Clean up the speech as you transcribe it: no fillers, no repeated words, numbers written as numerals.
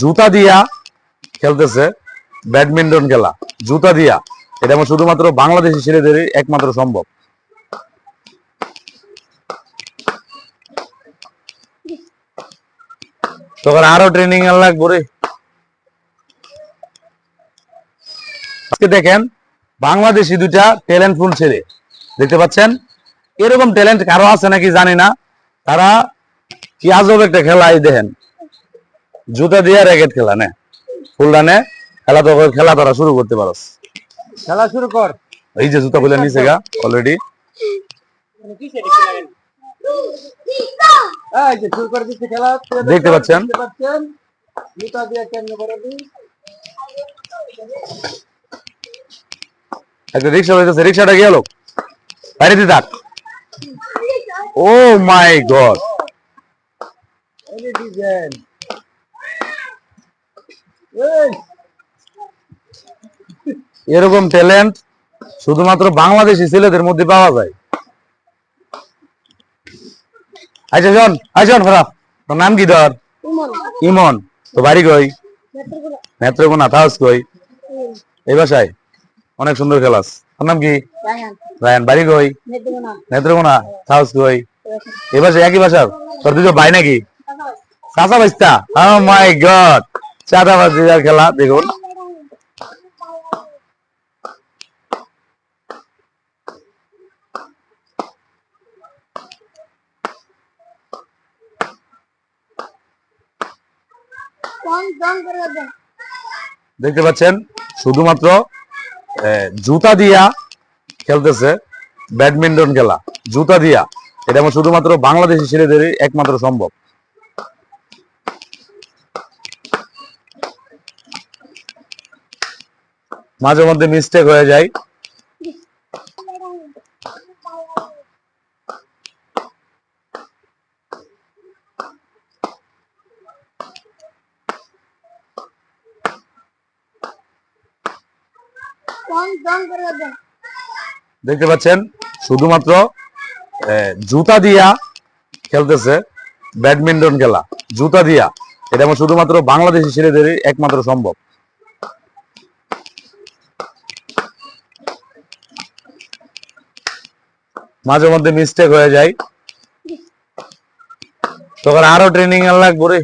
জুতা দিয়া খেলতেছে ব্যাডমিন্টন খেলা। জুতা দিয়া, এটা আমার শুধুমাত্র বাংলাদেশি ছেলেদেরই একমাত্র সম্ভব। তখন আরো ট্রেনিং এর লাগবে রে। আজকে দেখেন বাংলাদেশি দুইটা ট্যালেন্টফুল ছেলে দেখতে পাচ্ছেন। এরকম ট্যালেন্ট কারো আছে নাকি জানি না। তারা কি আজব একটা খেলা, এই দেখেন জুতা দিয়ে র্যাকেট খেলা নে ফুলডানে খেলা, তো খেলা তারা শুরু করতে পারো। খেলা শুরু কর। এই যে জুতা খুলে নিচে গা অলরেডি। দেখতে পাচ্ছেন জুতা দিয়ে কেমনে করবি। একটা রিক্সা হইতেছে, রিক্সাটা গেল বাইরে দিয়ে থাক। ও মাই গড, এরকম ট্যালেন্ট শুধুমাত্র বাংলাদেশি ছেলেদের মধ্যে পাওয়া যায়। আচ্ছা শোন, শোন খারাপ, তোর নাম কি? ধর ইমন। তো বাড়ি কই? নেত্রকোনা। তাহস কই? এই বাসায়। অনেক সুন্দর খেলাস। তোর নাম কি? রায়ান। বাড়ি কই? নেত্রকোনা। তাহস কই? এই বাসায়। একই বাসার? তোর দুটো ভাই নাকি? চাচা বাইস্তা? ও মাই গড, চাঁদাবাজির খেলা দেখুন। দেখতে পাচ্ছেন শুধুমাত্র জুতা দিয়া খেলতেছে ব্যাডমিন্টন খেলা। জুতা দিয়া, এটা আমার শুধুমাত্র বাংলাদেশি ছেলেদেরই একমাত্র সম্ভব। মাঝে মধ্যে মিস্টেক হয়ে যায়। দেখতে পাচ্ছেন শুধুমাত্র জুতা দিয়া খেলতেছে ব্যাডমিন্টন খেলা। জুতা দিয়া, এটা আমার শুধুমাত্র বাংলাদেশি ছেলেদেরই একমাত্র সম্ভব। মাঝে মধ্যে মিস্টেক হয়ে যায়, তখন আরো ট্রেনিং এর লাগবে রে।